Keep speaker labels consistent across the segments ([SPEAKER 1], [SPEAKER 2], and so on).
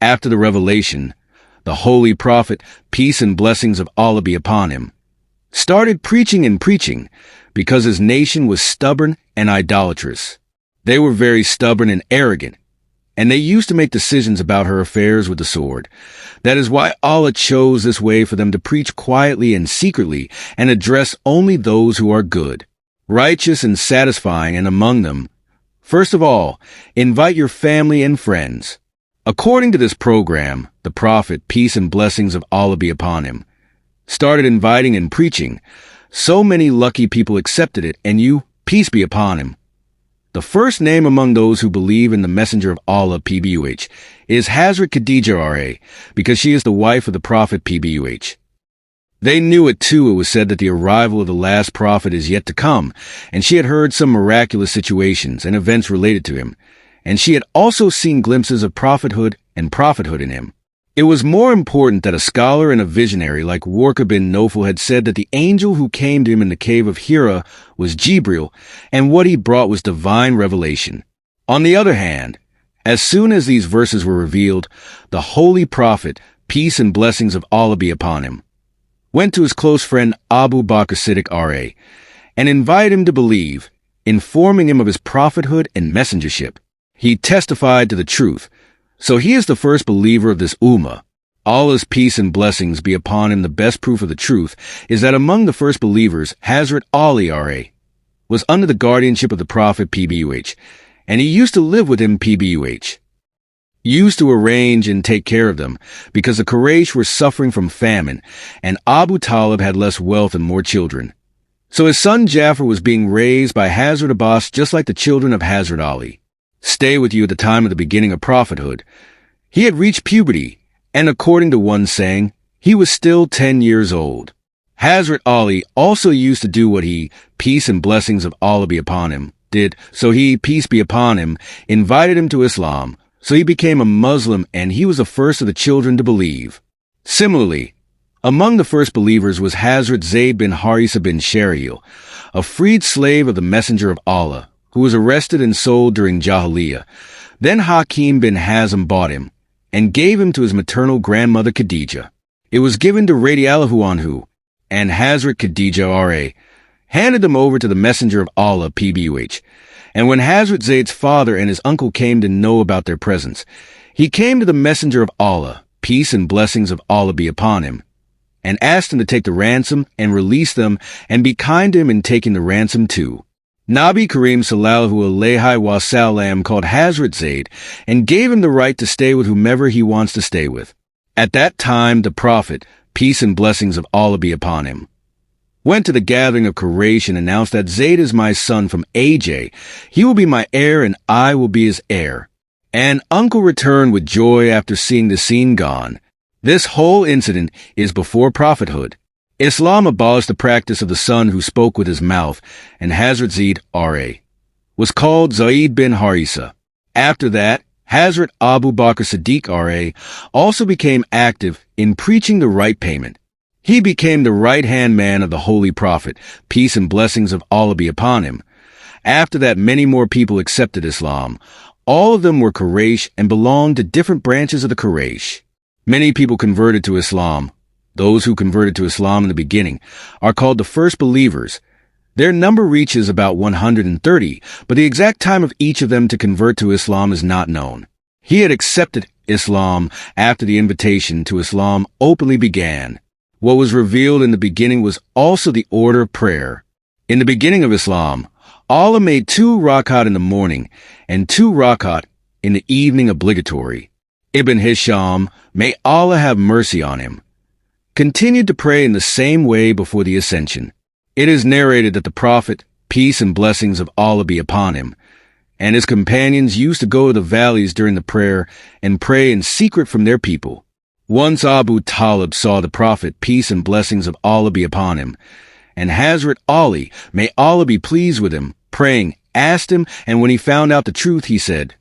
[SPEAKER 1] After the revelation, the Holy Prophet, peace and blessings of Allah be upon him, started preaching and preaching because his nation was stubborn and idolatrous. They were very stubborn and arrogant, and they used to make decisions about her affairs with the sword. That is why Allah chose this way for them to preach quietly and secretly and address only those who are good, righteous and satisfying, and among them, first of all, invite your family and friends. According to this program, the Prophet, peace and blessings of Allah be upon him, started inviting and preaching. So many lucky people accepted it, and you, peace be upon him. The first name among those who believe in the Messenger of Allah, PBUH, is Hazrat Khadija R.A., because she is the wife of the Prophet, PBUH. They knew it too. It was said that the arrival of the last prophet is yet to come, and she had heard some miraculous situations and events related to him, and she had also seen glimpses of prophethood in him. It was more important that a scholar and a visionary like Warqa bin Nawfal had said that the angel who came to him in the cave of Hira was Jibril, and what he brought was divine revelation. On the other hand, as soon as these verses were revealed, the Holy Prophet, peace and blessings of Allah be upon him, went to his close friend Abu Bakr Siddiq R.A. and invited him to believe, informing him of his prophethood and messengership. He testified to the truth, so he is the first believer of this ummah. Allah's peace and blessings be upon him. The best proof of the truth is that among the first believers, Hazrat Ali R.A. was under the guardianship of the Prophet, PBUH, and he used to live with him, PBUH. Used to arrange and take care of them, because the Quraysh were suffering from famine, and Abu Talib had less wealth and more children. So his son Jafar was being raised by Hazrat Abbas just like the children of Hazrat Ali. Stay with you at the time of the beginning of prophethood. He had reached puberty, and according to one saying, he was still 10 years old. Hazrat Ali also used to do what he, peace and blessings of Allah be upon him, did, so he, peace be upon him, invited him to Islam, so he became a Muslim, and he was the first of the children to believe. Similarly, among the first believers was Hazrat Zayd bin Harisa bin Shariel, a freed slave of the Messenger of Allah, who was arrested and sold during Jahiliyyah. Then Hakim bin Hazm bought him, and gave him to his maternal grandmother Khadija. It was given to radiallahu anhu, and Hazrat Khadija R.A. handed them over to the Messenger of Allah, PBUH. And when Hazrat Zayd's father and his uncle came to know about their presence, he came to the Messenger of Allah, peace and blessings of Allah be upon him, and asked him to take the ransom and release them, and be kind to him in taking the ransom too. Nabi Kareem sallallahu alayhi wa sallam called Hazrat Zayd and gave him the right to stay with whomever he wants to stay with. At that time, the Prophet, peace and blessings of Allah be upon him, went to the gathering of Quraysh and announced that Zayd is my son from AJ. He will be my heir and I will be his heir. And uncle returned with joy after seeing the scene gone. This whole incident is before prophethood. Islam abolished the practice of the son who spoke with his mouth, and Hazrat Zayd R.A. was called Zayd bin Harisa. After that, Hazrat Abu Bakr Siddiq R.A. also became active in preaching the right payment. He became the right-hand man of the Holy Prophet, peace and blessings of Allah be upon him. After that, many more people accepted Islam. All of them were Quraysh and belonged to different branches of the Quraysh. Many people converted to Islam. Those who converted to Islam in the beginning are called the first believers. Their number reaches about 130, but the exact time of each of them to convert to Islam is not known. He had accepted Islam after the invitation to Islam openly began. What was revealed in the beginning was also the order of prayer. In the beginning of Islam, Allah made 2 rakat in the morning and 2 rakat in the evening obligatory. Ibn Hisham, may Allah have mercy on him, continued to pray in the same way before the ascension. It is narrated that the Prophet, peace and blessings of Allah be upon him, and his companions used to go to the valleys during the prayer and pray in secret from their people. Once Abu Talib saw the Prophet, peace and blessings of Allah be upon him, and Hazrat Ali, may Allah be pleased with him, praying, asked him, and when he found out the truth, he said,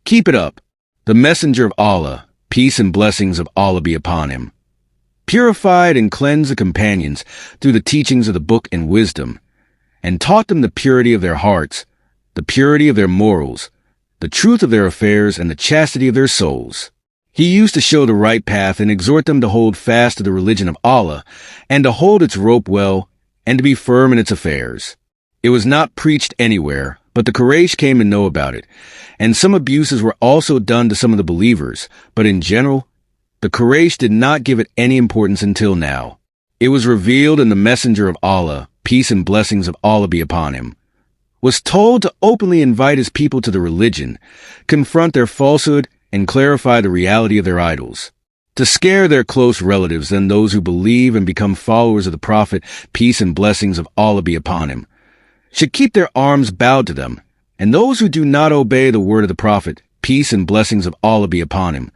[SPEAKER 1] "Keep it up." The Messenger of Allah, peace and blessings of Allah be upon him, purified and cleansed the companions through the teachings of the book and wisdom, and taught them the purity of their hearts, the purity of their morals, the truth of their affairs, and the chastity of their souls. He used to show the right path and exhort them to hold fast to the religion of Allah, and to hold its rope well, and to be firm in its affairs. It was not preached anywhere, but the Quraysh came to know about it, and some abuses were also done to some of the believers, but in general, the Quraysh did not give it any importance until now. It was revealed, and the Messenger of Allah, peace and blessings of Allah be upon him, was told to openly invite his people to the religion, confront their falsehood, and clarify the reality of their idols, to scare their close relatives and those who believe and become followers of the Prophet, peace and blessings of Allah be upon him, should keep their arms bowed to them, and those who do not obey the word of the Prophet, peace and blessings of Allah be upon him,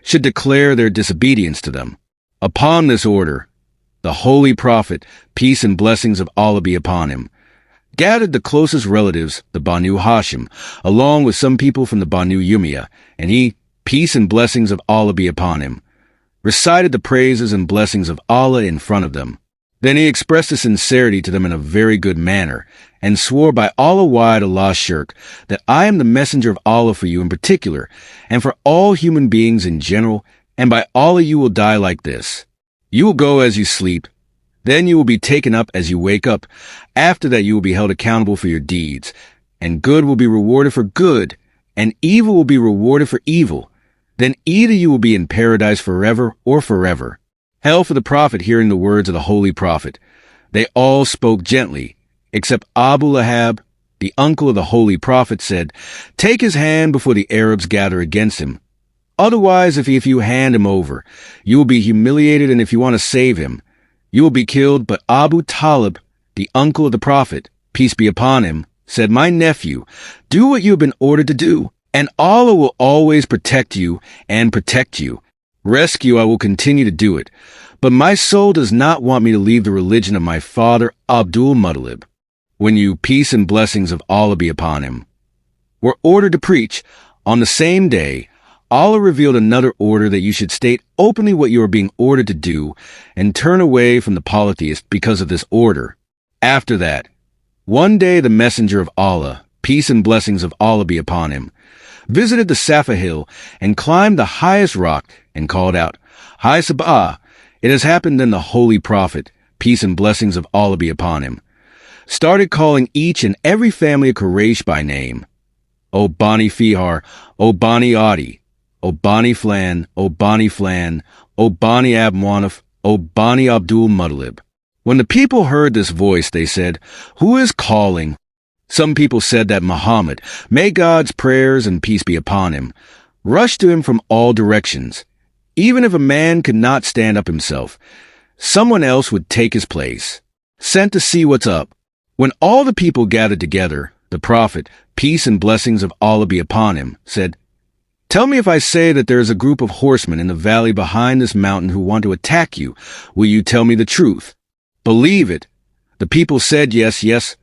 [SPEAKER 1] should declare their disobedience to them. Upon this order, the Holy Prophet, peace and blessings of Allah be upon him, gathered the closest relatives, the Banu Hashim, along with some people from the Banu Umayyah, and he, peace and blessings of Allah be upon him, recited the praises and blessings of Allah in front of them. Then he expressed his sincerity to them in a very good manner, and swore by Allah wide Allah shirk, that I am the messenger of Allah for you in particular, and for all human beings in general, and by Allah you will die like this. You will go as you sleep, then you will be taken up as you wake up. After that you will be held accountable for your deeds, and good will be rewarded for good, and evil will be rewarded for evil. Then either you will be in paradise forever or forever. Hell for the Prophet hearing the words of the Holy Prophet. They all spoke gently, except Abu Lahab, the uncle of the Holy Prophet, said, "Take his hand before the Arabs gather against him. Otherwise, if you hand him over, you will be humiliated, and if you want to save him, you will be killed." But Abu Talib, the uncle of the Prophet, peace be upon him, said, "My nephew, do what you have been ordered to do, and Allah will always protect you and protect you. Rescue, I will continue to do it. But my soul does not want me to leave the religion of my father, Abdul Muttalib." When you, peace and blessings of Allah be upon him, were ordered to preach, on the same day, Allah revealed another order that you should state openly what you are being ordered to do, and turn away from the polytheist because of this order. After that, one day the Messenger of Allah, peace and blessings of Allah be upon him, visited the Safa hill and climbed the highest rock and called out, "Hi Sabah!" It has happened then the Holy Prophet, peace and blessings of Allah be upon him, started calling each and every family of Quraysh by name. O Bani Fihar, O Bani Adi, O Bani Flan, O Bani Flan, O Bani Abwanaf, O Bani Abdul Muttalib. When the people heard this voice, they said, "Who is calling?" Some people said that Muhammad, may God's prayers and peace be upon him, rushed to him from all directions. Even if a man could not stand up himself, someone else would take his place, sent to see what's up. When all the people gathered together, the Prophet, peace and blessings of Allah be upon him, said, "Tell me if I say that there is a group of horsemen in the valley behind this mountain who want to attack you, will you tell me the truth? Believe it." The people said, "Yes, yes.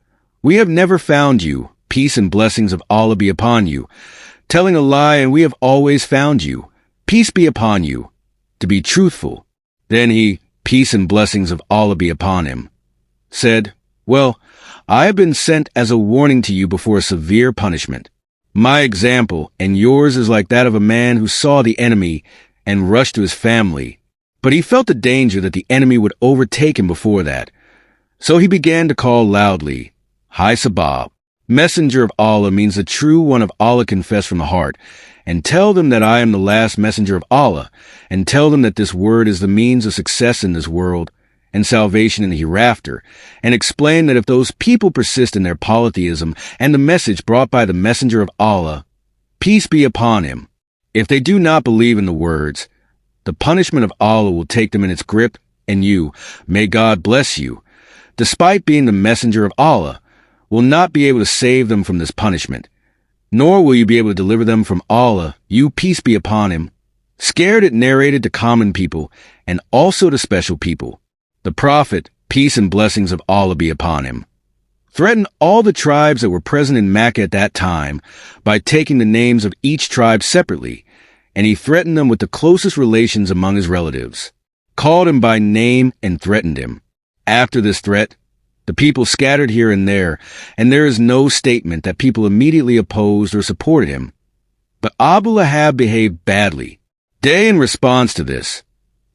[SPEAKER 1] We have never found you, peace and blessings of Allah be upon you, telling a lie, and we have always found you, peace be upon you, to be truthful." Then he, peace and blessings of Allah be upon him, said, "Well, I have been sent as a warning to you before a severe punishment. My example and yours is like that of a man who saw the enemy and rushed to his family, but he felt the danger that the enemy would overtake him before that. So he began to call loudly, 'Hi Sabah, Messenger of Allah,' means the true one of Allah confessed from the heart, and tell them that I am the last messenger of Allah, and tell them that this word is the means of success in this world and salvation in the hereafter, and explain that if those people persist in their polytheism and the message brought by the Messenger of Allah, peace be upon him, if they do not believe in the words, the punishment of Allah will take them in its grip, and you, may God bless you, despite being the Messenger of Allah, will not be able to save them from this punishment, nor will you be able to deliver them from Allah, you, peace be upon him." Scared, it narrated to common people and also to special people. The Prophet, peace and blessings of Allah be upon him, threatened all the tribes that were present in Mecca at that time by taking the names of each tribe separately, and he threatened them with the closest relations among his relatives, called him by name and threatened him. After this threat, the people scattered here and there is no statement that people immediately opposed or supported him. But Abu Lahab behaved badly. Day in response to this,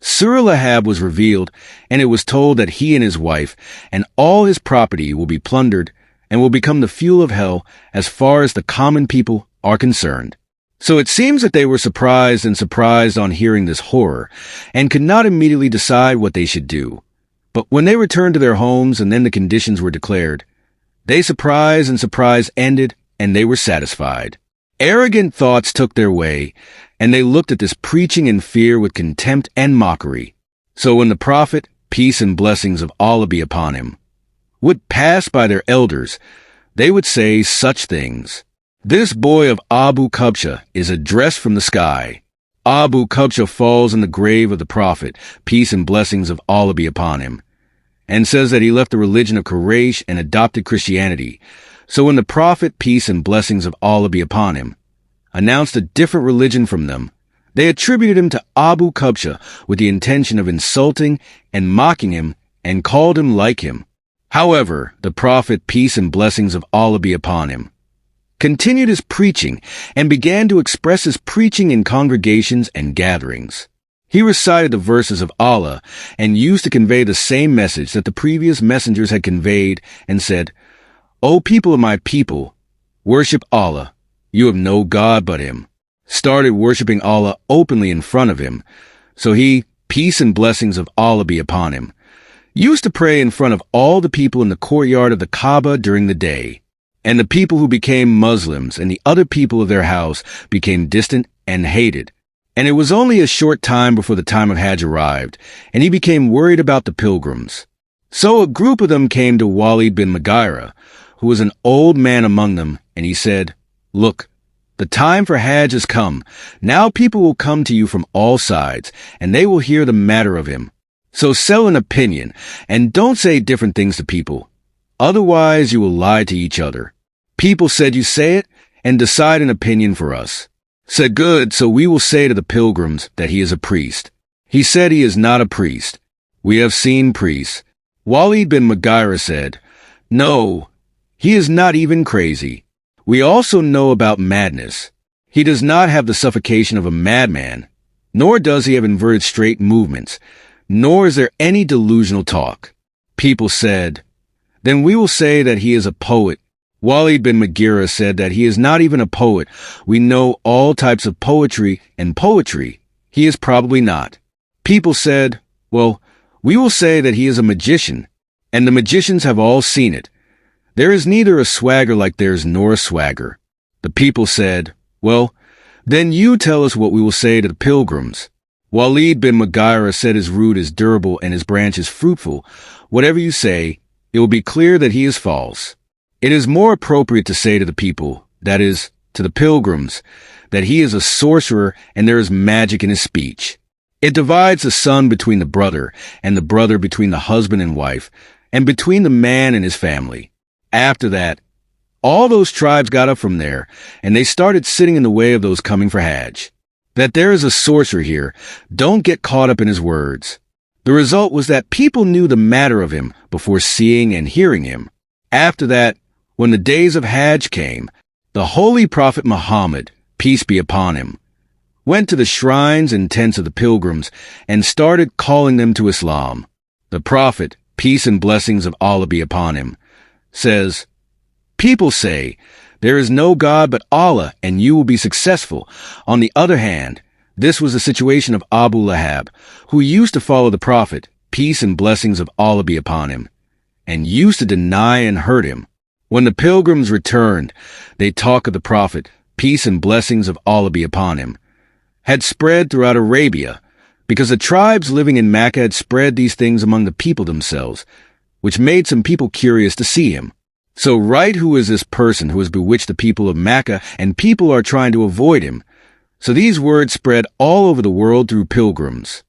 [SPEAKER 1] Surah-Lahab was revealed, and it was told that he and his wife and all his property will be plundered and will become the fuel of hell as far as the common people are concerned. So it seems that they were surprised on hearing this horror and could not immediately decide what they should do. But when they returned to their homes and then the conditions were declared, they surprise ended and they were satisfied. Arrogant thoughts took their way, and they looked at this preaching in fear with contempt and mockery. So when the prophet, peace and blessings of Allah be upon him, would pass by their elders, they would say such things. This boy of Abu Kubsha is addressed from the sky. Abu Kubsha falls in the grave of the prophet, peace and blessings of Allah be upon him, and says that he left the religion of Quraysh and adopted Christianity. So when the prophet, peace and blessings of Allah be upon him, announced a different religion from them, they attributed him to Abu Kubsha with the intention of insulting and mocking him and called him like him. However, the prophet, peace and blessings of Allah be upon him, continued his preaching and began to express his preaching in congregations and gatherings. He recited the verses of Allah and used to convey the same message that the previous messengers had conveyed and said, "O people of my people, worship Allah. You have no God but him." Started worshiping Allah openly in front of him. So he, peace and blessings of Allah be upon him, used to pray in front of all the people in the courtyard of the Kaaba during the day. And the people who became Muslims and the other people of their house became distant and hated. And it was only a short time before the time of Hajj arrived, and he became worried about the pilgrims. So a group of them came to Walid bin Mughira, who was an old man among them, and he said, "Look, the time for Hajj has come. Now people will come to you from all sides, and they will hear the matter of him. So sell an opinion, and don't say different things to people. Otherwise you will lie to each other." People said, "You say it, and decide an opinion for us." Said, "Good, so we will say to the pilgrims that he is a priest." He said he is not a priest. We have seen priests. Walid bin Mughira said, "No, he is not even crazy. We also know about madness. He does not have the suffocation of a madman, nor does he have inverted straight movements, nor is there any delusional talk." People said, "Then we will say that he is a poet." Walid bin Mughira said that he is not even a poet. We know all types of poetry and poetry. He is probably not. People said, "Well, we will say that he is a magician, and the magicians have all seen it. There is neither a swagger like theirs nor a swagger." The people said, "Well, then you tell us what we will say to the pilgrims." Walid bin Mughira said his root is durable and his branch is fruitful. Whatever you say, it will be clear that he is false. It is more appropriate to say to the people, that is, to the pilgrims, that he is a sorcerer and there is magic in his speech. It divides the son between the brother, and the brother between the husband and wife, and between the man and his family. After that, all those tribes got up from there, and they started sitting in the way of those coming for Hajj. That there is a sorcerer here, don't get caught up in his words. The result was that people knew the matter of him before seeing and hearing him. After that, when the days of Hajj came, the Holy Prophet Muhammad, peace be upon him, went to the shrines and tents of the pilgrims and started calling them to Islam. The Prophet, peace and blessings of Allah be upon him, says, "People say, there is no God but Allah and you will be successful." On the other hand, this was the situation of Abu Lahab, who used to follow the Prophet, peace and blessings of Allah be upon him, and used to deny and hurt him. When the pilgrims returned, they talk of the Prophet, peace and blessings of Allah be upon him, had spread throughout Arabia, because the tribes living in Mecca had spread these things among the people themselves, which made some people curious to see him. So right, who is this person who has bewitched the people of Mecca, and people are trying to avoid him? So these words spread all over the world through pilgrims.